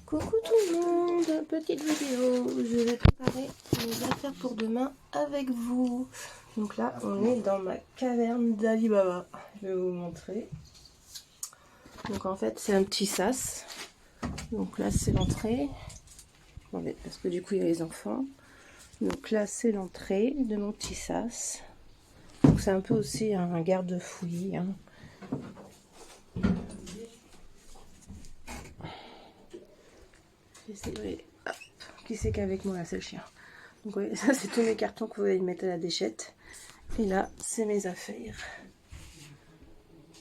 Coucou tout le monde, petite vidéo, je vais préparer mes affaires pour demain avec vous. Donc là on est dans ma caverne d'Alibaba, je vais vous montrer. Donc en fait c'est un petit sas, donc là c'est l'entrée, parce que du coup il y a les enfants. Donc là c'est l'entrée de mon petit sas, donc c'est un peu aussi un garde-fouille, hein. Qui c'est qu'avec moi là, c'est le chien. Donc oui, ça c'est tous mes cartons que vous allez mettre à la déchette. Et là c'est mes affaires,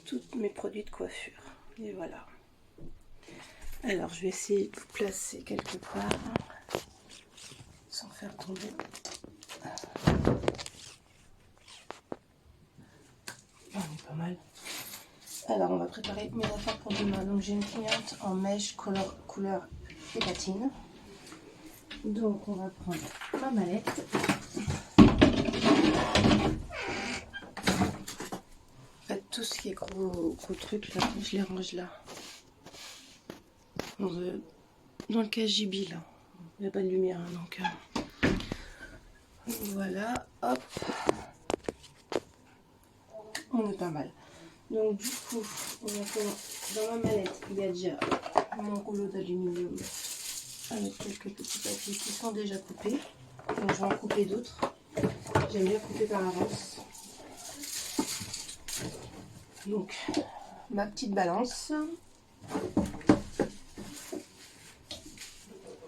tous mes produits de coiffure. Et voilà. Alors je vais essayer de vous placer quelque part sans faire tomber. On est pas mal. Alors on va préparer mes affaires pour demain. Donc j'ai une cliente en mèche couleur éclatine. Donc on va prendre ma mallette. En fait, tout ce qui est gros trucs là, je les range là. Dans le cagibi là. Il n'y a pas de lumière, hein, donc voilà, hop. On est pas mal. Donc du coup, on va faire, dans ma mallette, il y a déjà mon rouleau d'aluminium avec quelques petits papiers qui sont déjà coupés. Donc je vais en couper d'autres. J'aime bien couper par avance. Donc ma petite balance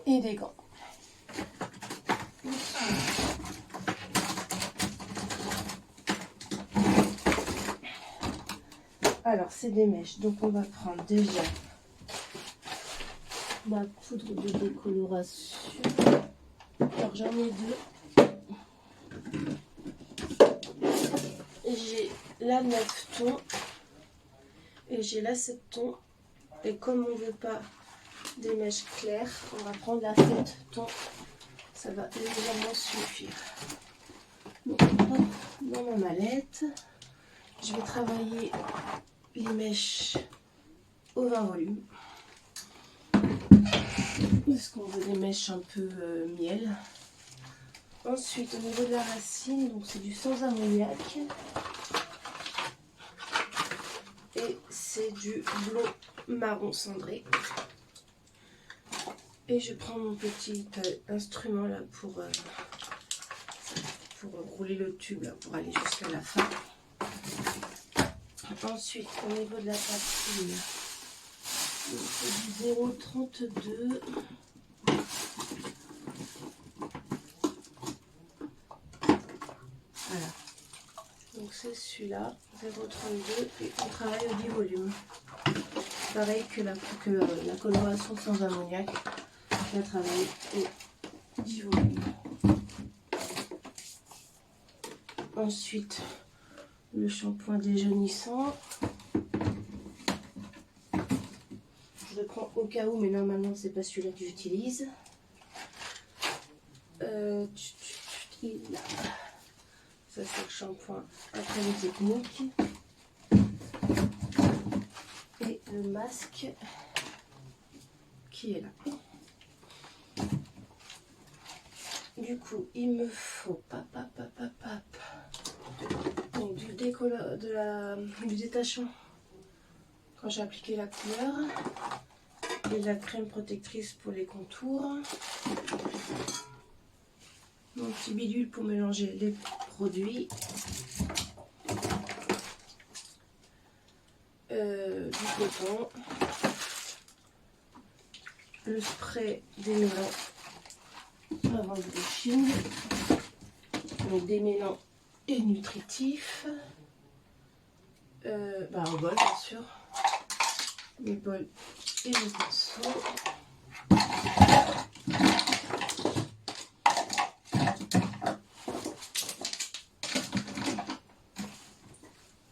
et des gants. Alors c'est des mèches, donc on va prendre déjà ma poudre de décoloration. Alors j'en ai deux. J'ai la 9 tons et j'ai la 7 tons. Et comme on ne veut pas des mèches claires, on va prendre la 7 tons. Ça va légèrement suffire. Donc hop, dans ma mallette, je vais travailler les mèches au 20 volumes. Parce qu'on veut des mèches un peu miel. Ensuite, au niveau de la racine, donc c'est du sans ammoniac. Et c'est du blond marron cendré. Et je prends mon petit instrument là pour rouler le tube là, pour aller jusqu'à la fin. Ensuite, au niveau de la patine, c'est du 0,32. Voilà. Donc c'est celui-là, 0,32, et on travaille au 10 volumes. Pareil que la coloration sans ammoniac, je la travaille au 10 volumes. Ensuite, le shampoing déjaunissant. Je le prends au cas où, mais normalement c'est pas celui-là que j'utilise. Ça c'est le shampoing après les techniques. Et le masque qui est là. Du coup, il me faut donc du détachant quand j'ai appliqué la couleur et de la crème protectrice pour les contours. Mon petit bidule pour mélanger les produits. Du coton. Le spray démêlant avant le brushing. Donc démêlant et nutritif. Au bol bien sûr. Les bols et le pinceau.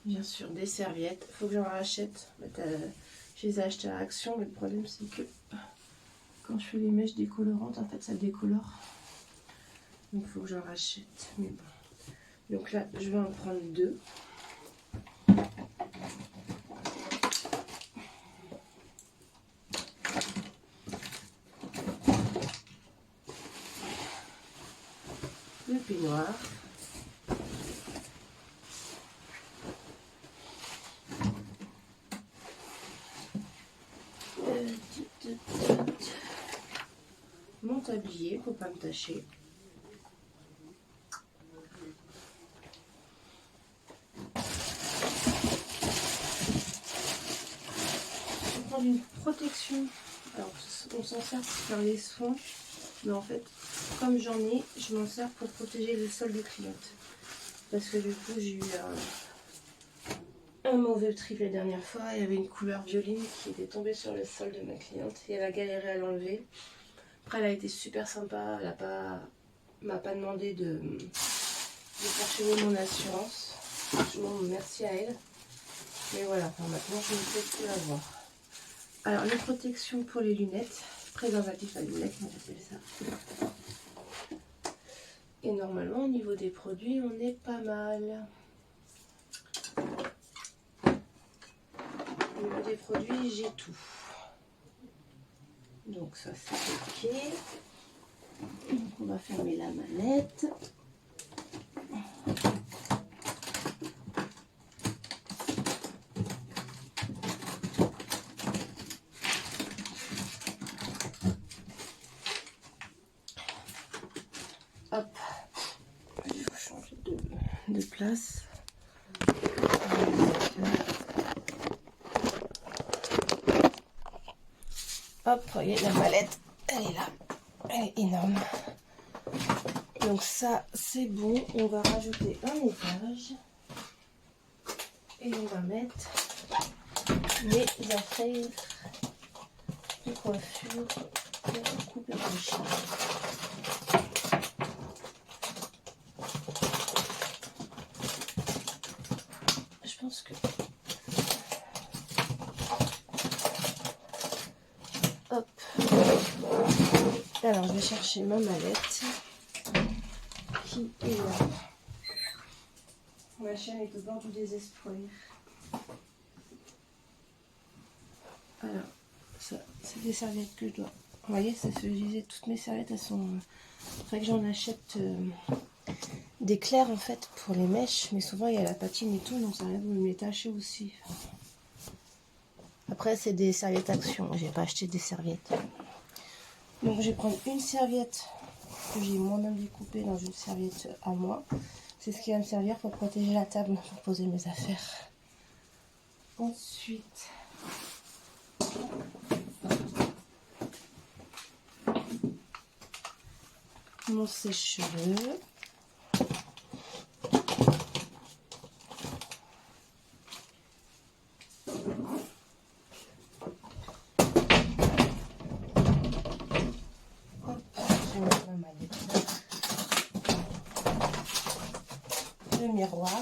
Bien sûr des serviettes. Il faut que j'en rachète. Je les ai achetées à Action, mais le problème c'est que quand je fais les mèches décolorantes, en fait ça décolore. Donc il faut que j'en rachète. Mais bon. Donc là je vais en prendre deux. le peignoir. Mon tablier pour pas me tâcher. Je vais prendre une protection. Alors on s'en sert pour faire les soins, mais en fait comme j'en ai, je m'en sers pour protéger le sol des clientes. Parce que du coup j'ai eu un mauvais trip la dernière fois, il y avait une couleur violine qui était tombée sur le sol de ma cliente et elle a galéré à l'enlever. Après elle a été super sympa, elle m'a pas demandé de faire chez mon assurance. Franchement merci à elle. Mais voilà, enfin, maintenant je ne peux plus l'avoir. Alors les protections pour les lunettes, préservatif à lunettes, on appelle ça. Et normalement au niveau des produits on est pas mal. Au niveau des produits j'ai tout. Donc ça c'est ok. Donc on va fermer la manette. Hop, il faut changer de place. Hop, voyez la mallette, elle est là, elle est énorme. Donc ça c'est bon, on va rajouter un étage et on va mettre mes affaires de coiffure pour couper le chien. Je pense que hop. Alors je vais chercher ma mallette qui est là. Ma chaîne est au bord du désespoir. Alors ça c'est des serviettes que je dois. Vous voyez, ça se disait, toutes mes serviettes elles sont. Il faudrait que j'en achète des clairs en fait pour les mèches, mais souvent il y a la patine et tout, donc ça arrive de me les tâcher aussi. Après c'est des serviettes action, j'ai pas acheté des serviettes. Donc je vais prendre une serviette que j'ai moi-même découpée dans une serviette à moi. C'est ce qui va me servir pour protéger la table, pour poser mes affaires. Ensuite, mon sèche-cheveux. Le miroir.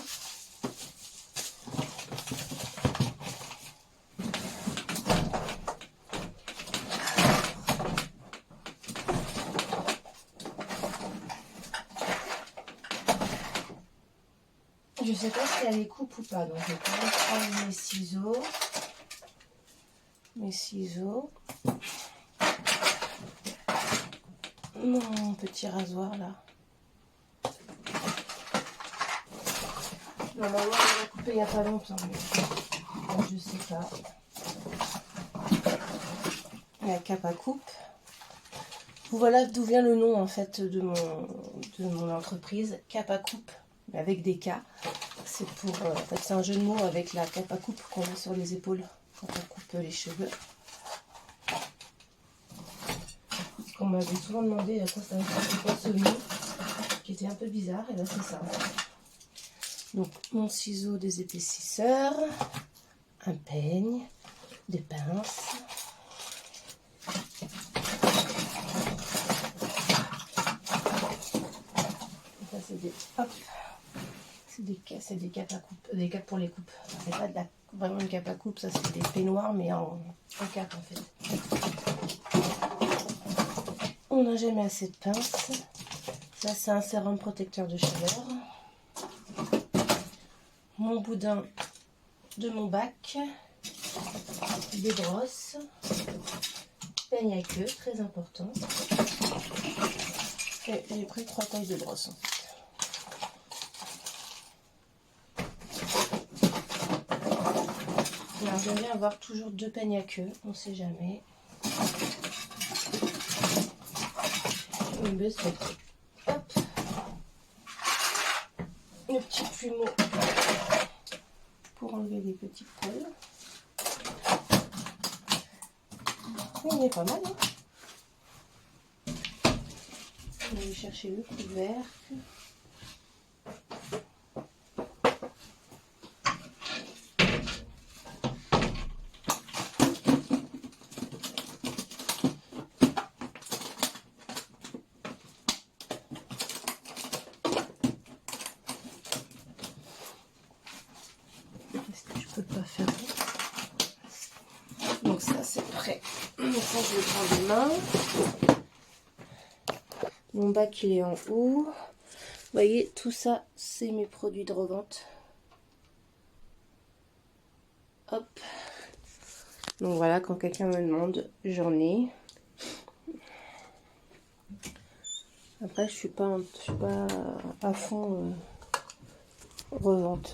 Je sais pas si elle les coupe ou pas, donc je vais quand même prendre mes ciseaux. Mon petit rasoir là. Normalement, je l'ai coupé il n'y a pas longtemps, mais je sais pas. La cape à coupe. Voilà d'où vient le nom en fait de mon entreprise, cape à coupe, mais avec des K. C'est pour, en fait, c'est un jeu de mots avec la cape à coupe qu'on a sur les épaules quand on coupe les cheveux. On m'avait souvent demandé à quoi ça ressemblait quoi ce mot, qui était un peu bizarre, et là c'est ça. Donc mon ciseau des épaississeurs, un peigne, des pinces. Ça c'est des hop, c'est des capes à coupe, des capes pour les coupes. C'est pas vraiment une cape à coupe, ça c'est des peignoirs mais en cape en fait. On n'a jamais assez de pinces. Ça c'est un sérum protecteur de chaleur. Mon boudin de mon bac, des brosses, peigne à queue, très important. Et j'ai pris 3 tailles de brosses en fait. Vous allez avoir toujours 2 peignes à queue, on sait jamais. On baisse le truc. Hop. Le petit plumeau pour enlever les petits poils. Il est pas mal, hein. On va aller chercher le couvercle. Qu'est-ce que je peux pas faire? Donc ça c'est prêt. Donc ça je le prends des mains. Mon bac il est en haut. Vous voyez, tout ça c'est mes produits de revente. Hop. Donc voilà, quand quelqu'un me demande, j'en ai. Après je suis pas à fond revente.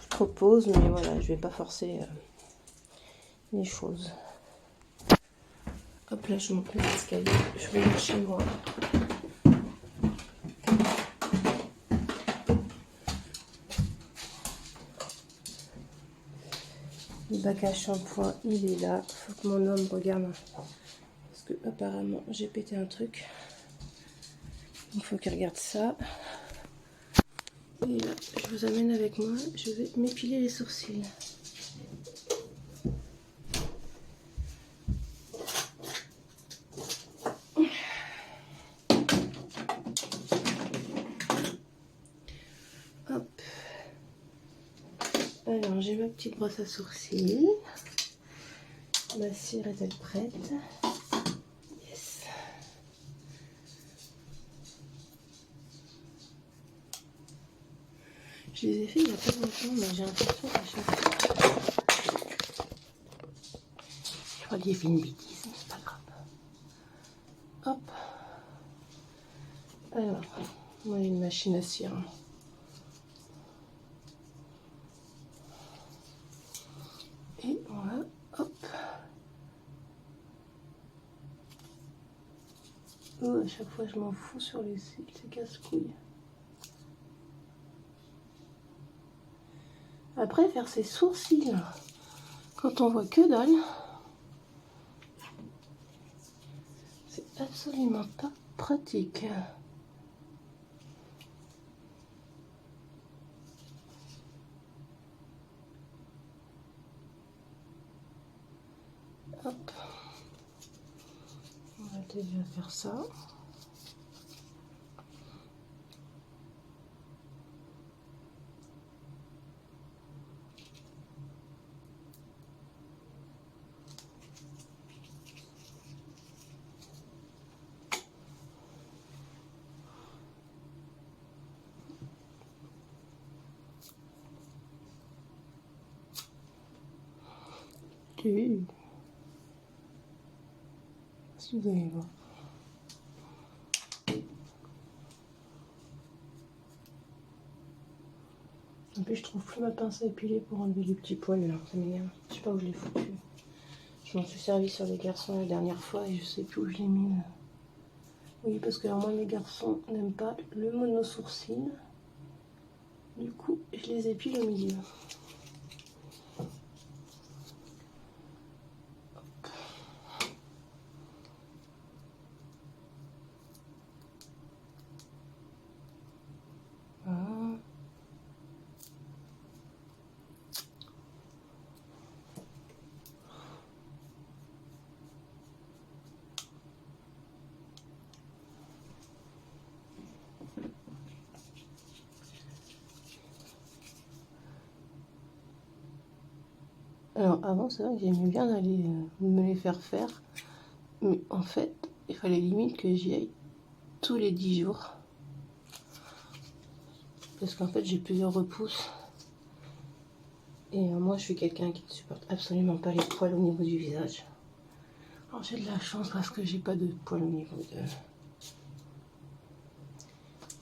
Je propose, mais voilà, je vais pas forcer les choses. Hop là, je monte les escaliers. Je vais chez moi. Le bac à shampoing, il est là. Faut que mon homme regarde. Parce que apparemment, j'ai pété un truc. Il faut qu'il regarde ça. Et là, je vous amène avec moi. Je vais m'épiler les sourcils. Hop. Alors, j'ai ma petite brosse à sourcils. Ma cire est-elle prête? Yes. Je les ai fait il n'y a pas longtemps, mais j'ai l'impression qu'à chaque fois... Je crois que j'ai fait une bêtise, mais c'est pas grave. Hop. Alors, on a une machine à cire. Et voilà, hop. Oh, à chaque fois je m'en fous sur les cils, c'est casse-couille. Après, faire ses sourcils, quand on voit que dalle, c'est absolument pas pratique. Hop. On va déjà faire ça. Si vous allez voir. En plus, je trouve plus ma pince à épiler pour enlever les petits poils là. Ça m'énerve. Je sais pas où je l'ai foutu. Je m'en suis servi sur les garçons la dernière fois et je sais plus où je l'ai mis. Oui, parce que alors, moi, mes garçons n'aiment pas le mono-sourcil. Du coup, je les épile au milieu. Alors avant, c'est vrai que j'aimais bien aller me les faire faire, mais en fait, il fallait limite que j'y aille tous les 10 jours. Parce qu'en fait, j'ai plusieurs repousses. Et moi, je suis quelqu'un qui ne supporte absolument pas les poils au niveau du visage. Alors j'ai de la chance parce que j'ai pas de poils au niveau de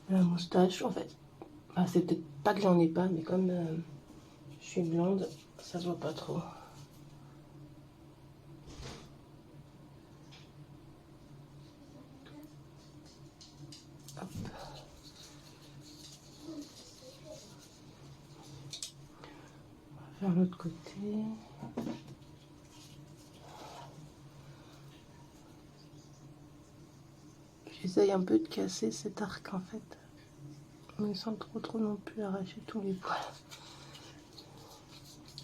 la moustache. En fait, bah, c'est peut-être pas que j'en ai pas, mais comme je suis blonde, Ça se voit pas trop. Hop. On va faire l'autre côté. J'essaye un peu de casser cet arc en fait, mais sans trop non plus arracher tous les poils.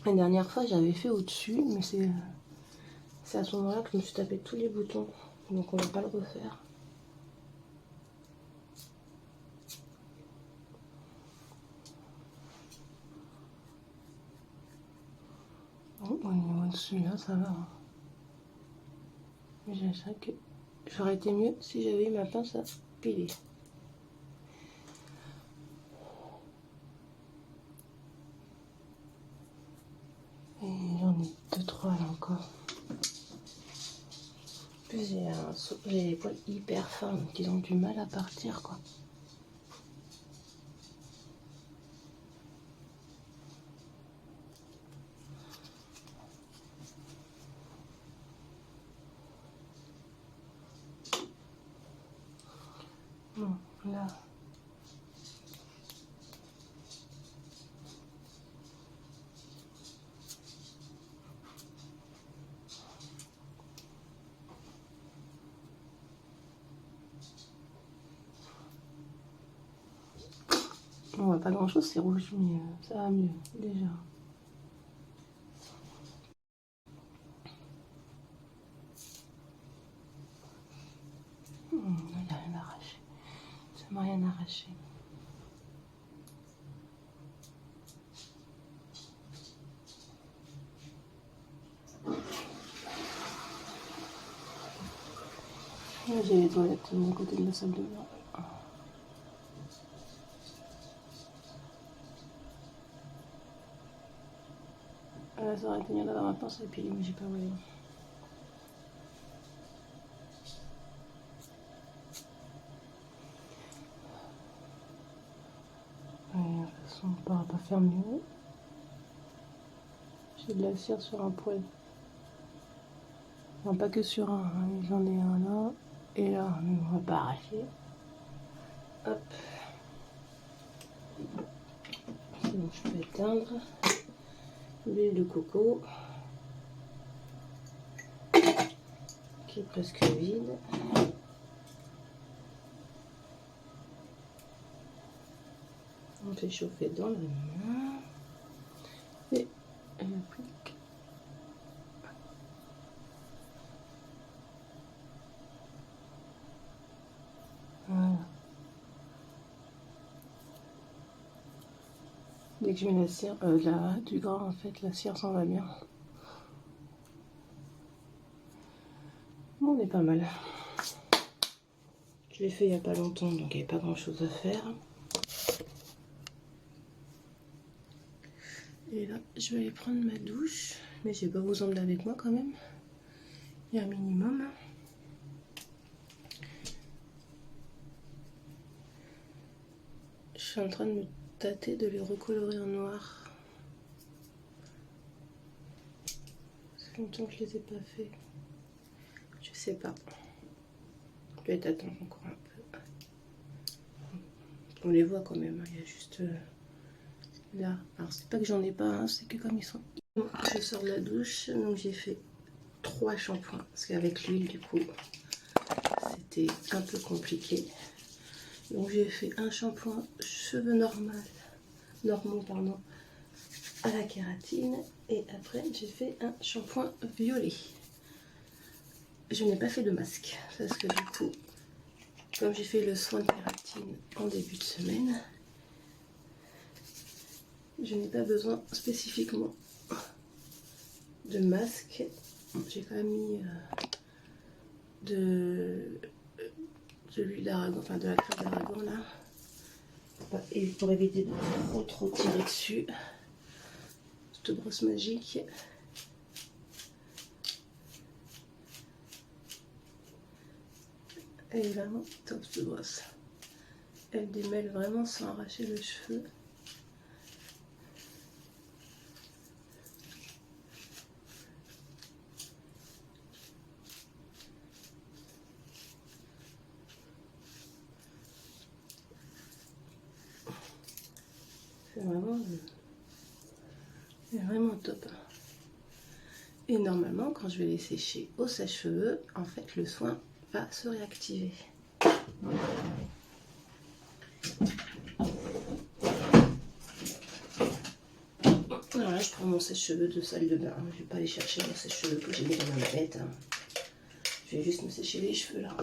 La dernière fois j'avais fait au-dessus, mais c'est à ce moment-là que je me suis tapé tous les boutons, donc on va pas le refaire. Bon, au niveau de celui-là ça va, hein. Mais j'ai ça que j'aurais été mieux si j'avais eu ma pince à piler. Et j'en ai 2-3 là encore. En plus j'ai les poils hyper fins, donc ils ont du mal à partir quoi. Bon, là. On voit pas grand chose, c'est rouge, mais ça va mieux déjà. Il n'y a rien arraché. Ça m'a rien arraché. Là, j'ai les toilettes de mon côté de la salle de bain. Là, ça aurait été mieux d'avoir ma pince à épiler, mais j'ai pas voulu. De toute façon, on ne pourra pas faire mieux. J'ai de la cire sur un poil. Non, pas que sur un, hein. J'en ai un là et là, mais on va pas arracher. Hop. Sinon, je peux éteindre. L'huile de coco qui est presque vide. On fait chauffer dans la main et elle applique. Voilà. Dès que je mets la cire, du gras en fait, la cire s'en va bien. Bon, on est pas mal. Je l'ai fait il n'y a pas longtemps, donc il n'y avait pas grand chose à faire. Et là, je vais aller prendre ma douche, mais je vais pas vous emmener avec moi quand même. Il y a un minimum. Je suis en train de me tâter de les recolorer en noir. Ça fait longtemps que je les ai pas fait. Je sais pas. Je vais attendre encore un peu. On les voit quand même, il y a juste là. Alors c'est pas que j'en ai pas, hein, c'est que comme ils sont... Je sors de la douche, donc j'ai fait 3 shampoings. Parce qu'avec l'huile du coup, c'était un peu compliqué. Donc j'ai fait un shampoing cheveux normaux pardon, à la kératine. Et après j'ai fait un shampoing violet. Je n'ai pas fait de masque parce que du coup, comme j'ai fait le soin de kératine en début de semaine, je n'ai pas besoin spécifiquement de masque. J'ai quand même mis de l'huile d'aragon, enfin de la crème d'aragon là, et pour éviter de trop tirer dessus. Cette brosse magique. Elle est vraiment top cette brosse. Elle démêle vraiment sans arracher le cheveu. c'est vraiment top. Et normalement, quand je vais les sécher au sèche-cheveux, en fait, le soin va se réactiver. Alors là, je prends mon sèche-cheveux de salle de bain. Je vais pas aller chercher mon sèche-cheveux que j'ai mis dans ma navette. Je vais juste me sécher les cheveux là.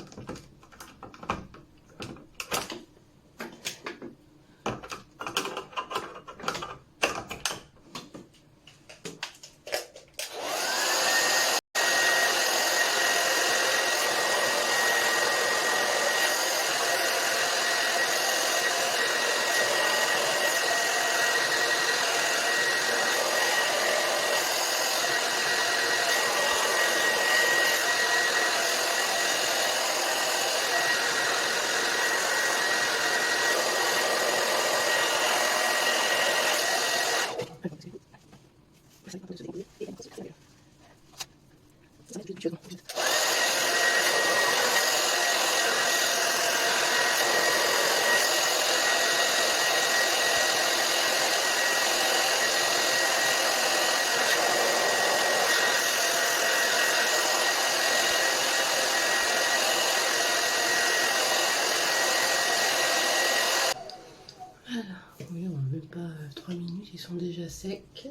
Oui, on ne met pas 3 minutes, ils sont déjà secs.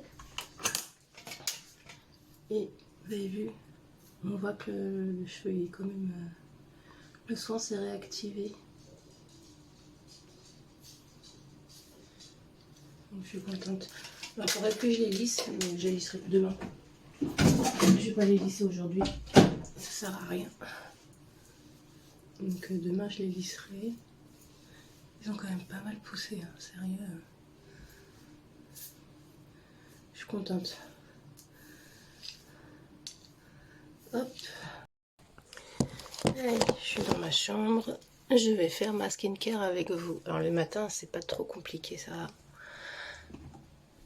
Et vous avez vu, on voit que le cheveu est quand même... le soin s'est réactivé. Donc, je suis contente. Alors, il faudrait que je les lisse, mais je les lisserai demain. Je ne vais pas les lisser aujourd'hui, ça sert à rien. Donc demain je les lisserai. Ils ont quand même pas mal poussé, hein, sérieux. Je suis contente. Hop. Allez, je suis dans ma chambre. Je vais faire ma skincare avec vous. Alors le matin, c'est pas trop compliqué, ça va.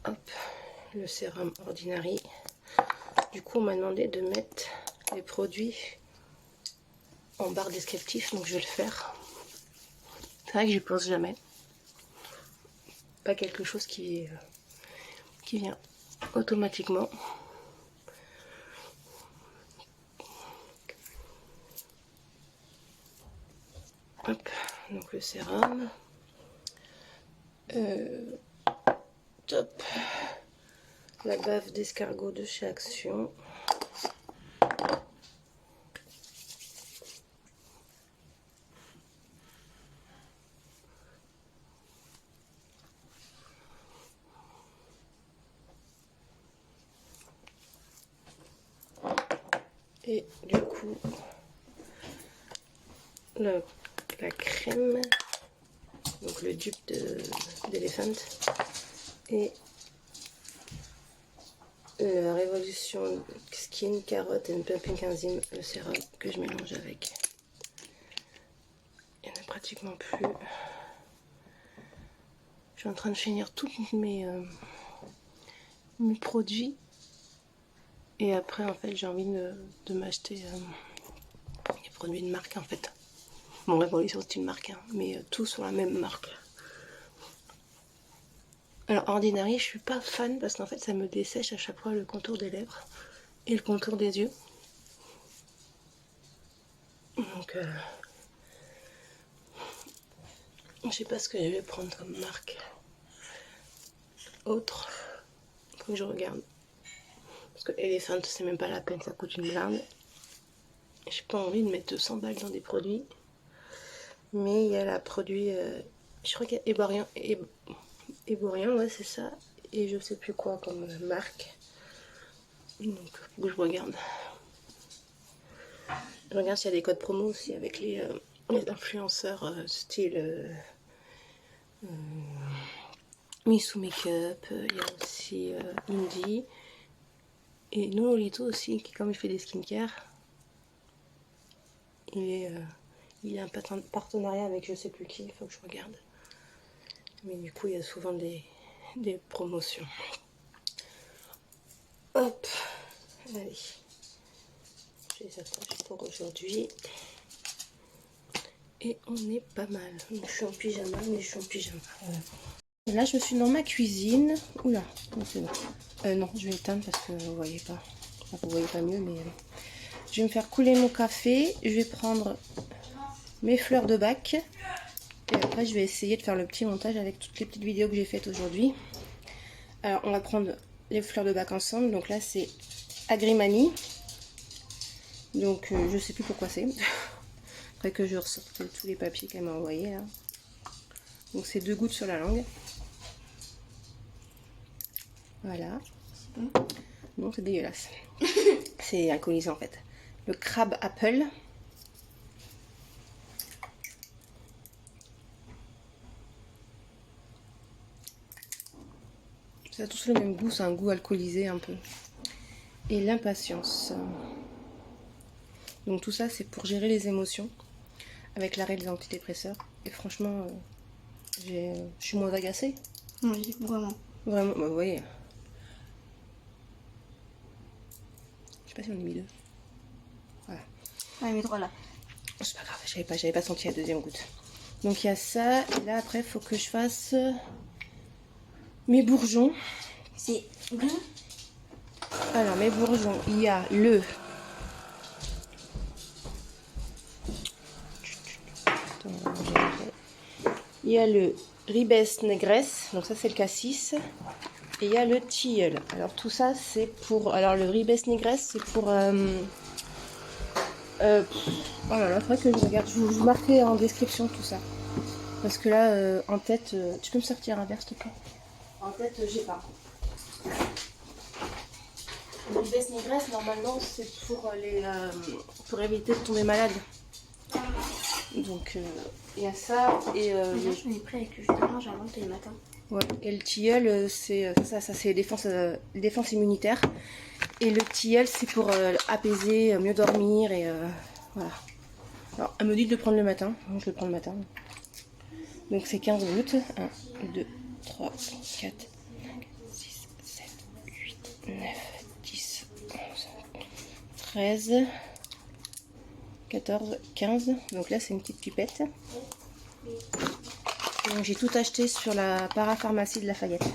Hop, le sérum Ordinary. Du coup, on m'a demandé de mettre les produits en barre descriptif, donc je vais le faire. C'est vrai que j'y pense jamais. Pas quelque chose qui vient automatiquement. Hop, donc le sérum. Top. La bave d'escargot de chez Action. Et du coup, la crème, donc le dupe d'Elephant et la Révolution Skin Carotte and Pumping Enzyme, le sérum que je mélange avec. Il n'y en a pratiquement plus. Je suis en train de finir tous mes produits. Et après, en fait, j'ai envie de m'acheter des produits de marque, en fait. Bon, Révolution, c'est une marque, hein, mais tous sur la même marque. Alors, Ordinary, je suis pas fan parce qu'en fait, ça me dessèche à chaque fois le contour des lèvres et le contour des yeux. Donc, je sais pas ce que je vais prendre comme marque. Autre, faut que je regarde. Parce que Elephant, c'est même pas la peine, ça coûte une blinde. J'ai pas envie de mettre 200 balles dans des produits. Mais il y a la produit, je crois qu'il y a Éborian, ouais, c'est ça. Et je sais plus quoi comme marque. Donc, faut que je regarde. Je regarde s'il y a des codes promo aussi avec les influenceurs style Missou Makeup. Il y a aussi Indie. Et Nonolito aussi, qui comme il fait des skincare, il a un partenariat avec je sais plus qui, il faut que je regarde. Mais du coup, il y a souvent des promotions. Hop, allez. Je les attache pour aujourd'hui. Et on est pas mal. Je suis en pyjama, mais je suis en pyjama. Et là, je me suis dans ma cuisine. Oula, c'est bon. Non, je vais éteindre parce que vous voyez pas. Enfin, vous voyez pas mieux, mais je vais me faire couler mon café. Je vais prendre mes fleurs de bac. Et après, je vais essayer de faire le petit montage avec toutes les petites vidéos que j'ai faites aujourd'hui. Alors, on va prendre les fleurs de bac ensemble. Donc là, c'est Agrimani. Donc, je sais plus pourquoi c'est. Après que je ressorte tous les papiers qu'elle m'a envoyés là. Donc, c'est 2 gouttes sur la langue. Voilà. Non, c'est dégueulasse. C'est alcoolisé en fait. Le crabe apple. Ça a tous le même goût, c'est un goût alcoolisé un peu. Et l'impatience. Donc tout ça, c'est pour gérer les émotions avec l'arrêt des antidépresseurs. Et franchement, je suis moins agacée. Oui, vraiment. Vraiment, bah, vous voyez. Je sais pas si on est mis 2. Voilà. Ouais, mais 3 là. C'est pas grave, j'avais pas senti la deuxième goutte. Donc il y a ça, et là après il faut que je fasse mes bourgeons. C'est bon. Alors mes bourgeons, il y a le ribes negres, donc ça c'est le cassis, et il y a le tilleul. Alors tout ça c'est pour, alors le ribes negres c'est pour oh là là, faudrait que je regarde, je vous marquerai en description tout ça. Parce que là, en tête, tu peux me sortir un verre s'il te plaît? En tête, j'ai pas. Le ribes negres, normalement, c'est pour éviter de tomber malade. Donc, il y a ça et Je m'ai pris avec le jus d'orange avant tous les matins. ouais, et le tilleul, c'est ça c'est les défenses immunitaires. Et le tilleul, c'est pour apaiser, mieux dormir et voilà. Alors, elle me dit de le prendre le matin, donc je le prends le matin. Donc c'est 15 gouttes. 1, 2, 3, 4, 5, 6, 7, 8, 9, 10, 11, 13, 14, 15. Donc là c'est une petite pipette. Donc j'ai tout acheté sur la parapharmacie de Lafayette.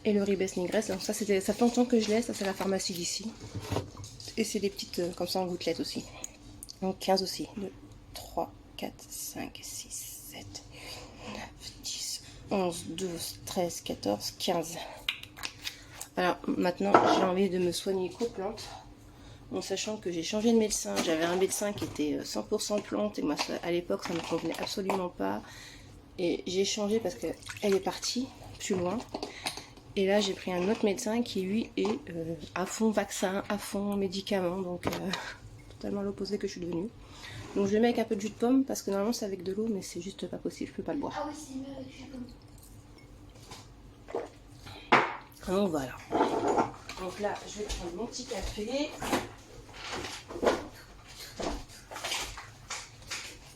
Et le ribes negres, donc ça fait longtemps que je l'ai, ça c'est la pharmacie d'ici. Et c'est des petites comme ça en gouttelettes aussi. Donc 15 aussi. 2, 3, 4, 5, 6, 7, 8, 9, 10, 11, 12, 13, 14, 15. Alors maintenant j'ai envie de me soigner co-plante. En sachant que j'ai changé de médecin. J'avais un médecin qui était 100% plante et moi à l'époque ça ne me convenait absolument pas. Et j'ai changé parce qu'elle est partie plus loin. Et là j'ai pris un autre médecin qui lui est à fond vaccin, à fond médicaments. Donc totalement l'opposé que je suis devenue. Donc je le mets avec un peu de jus de pomme parce que normalement c'est avec de l'eau mais c'est juste pas possible, je peux pas le boire. Ah oui, c'est mieux avec jus de pomme. Donc voilà. Donc là je vais prendre mon petit café.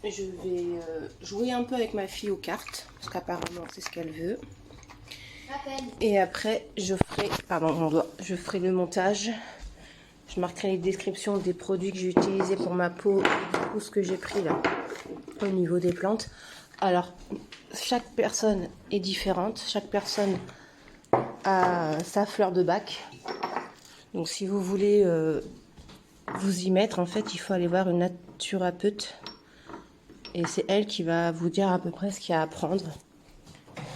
Je vais jouer un peu avec ma fille aux cartes parce qu'apparemment c'est ce qu'elle veut. Et après je ferai, je ferai le montage. Je marquerai les descriptions des produits que j'ai utilisés pour ma peau et du coup ce que j'ai pris là au niveau des plantes. Alors chaque personne est différente, chaque personne a sa fleur de bac. Donc si vous voulez vous y mettre, en fait il faut aller voir une naturopathe et c'est elle qui va vous dire à peu près ce qu'il y a à prendre.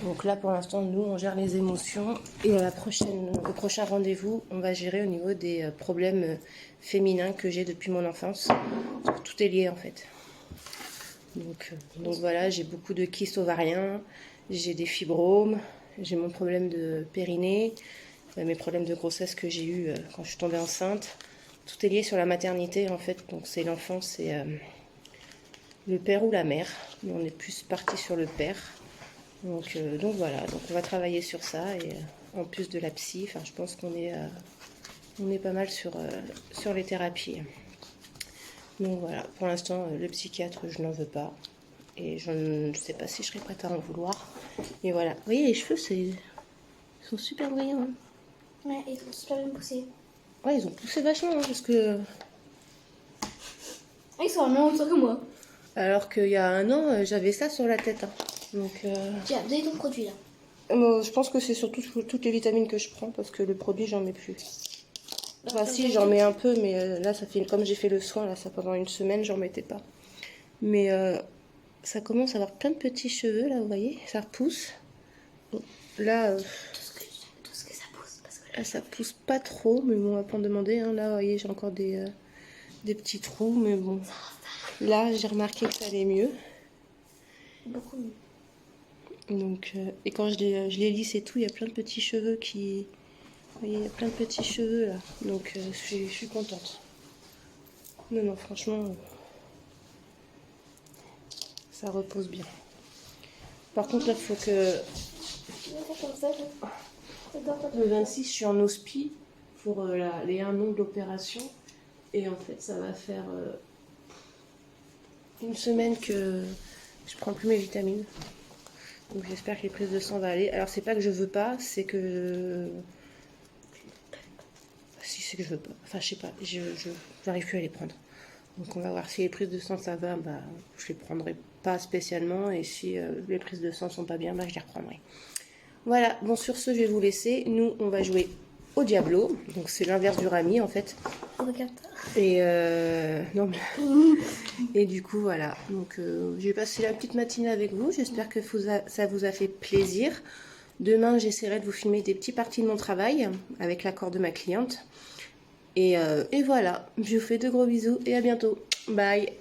Donc là pour l'instant nous on gère les émotions et au prochain rendez-vous on va gérer au niveau des problèmes féminins que j'ai depuis mon enfance. Parce que tout est lié en fait. Donc voilà, j'ai beaucoup de kystes ovariens, j'ai des fibromes, j'ai mon problème de périnée, mes problèmes de grossesse que j'ai eu quand je suis tombée enceinte. Tout est lié sur la maternité en fait, donc c'est l'enfant, c'est le père ou la mère. Mais on est plus parti sur le père. Donc voilà, donc on va travailler sur ça et en plus de la psy, enfin je pense qu'on est pas mal sur les thérapies. Donc voilà, pour l'instant le psychiatre je n'en veux pas et je ne sais pas si je serai prête à en vouloir. Mais voilà, vous voyez les cheveux ils sont super brillants. Hein. Ouais, ils sont super bien poussés. Ouais, ils ont poussé vachement hein, parce que... Ils sont en même temps que moi. Alors qu'il y a un an j'avais ça sur la tête. Hein. Donc, Tiens, donne ton produit là. je pense que c'est surtout toutes les vitamines que je prends parce que le produit, j'en mets plus. Enfin, si, j'en mets un peu, mais là, ça fait comme j'ai fait le soin, là, ça pendant une semaine, j'en mettais pas. Mais ça commence à avoir plein de petits cheveux, là, vous voyez, ça repousse. Bon, là, Tout ce que ça pousse. Parce que là, ça pousse pas trop, mais bon, on va pas en demander. Hein. Là, vous voyez, j'ai encore des petits trous, mais bon. Là, j'ai remarqué que ça allait mieux. beaucoup mieux. Donc, et quand je les lisse et tout, il y a plein de petits cheveux qui... Vous voyez, il y a plein de petits cheveux, là. Donc, je suis contente. Non, non, franchement, ça repose bien. Par contre, là, il faut que... Le 26, je suis en hospi pour les 1 an de l'opération. Et en fait, ça va faire une semaine que je prends plus mes vitamines. Donc j'espère que les prises de sang vont aller. Alors c'est pas que je veux pas, c'est que... Si c'est que je veux pas. Enfin je sais pas, j'arrive plus à les prendre. Donc on va voir si les prises de sang ça va, bah je les prendrai pas spécialement. Et si les prises de sang sont pas bien, bah je les reprendrai. Voilà, bon sur ce je vais vous laisser. Nous on va jouer au Diablo. Donc c'est l'inverse du Rami en fait. Regarde. Et non, mais... Et du coup voilà, donc j'ai passé la petite matinée avec vous, j'espère que ça vous a fait plaisir. Demain j'essaierai de vous filmer des petites parties de mon travail avec l'accord de ma cliente. Et voilà, je vous fais de gros bisous et à bientôt, bye.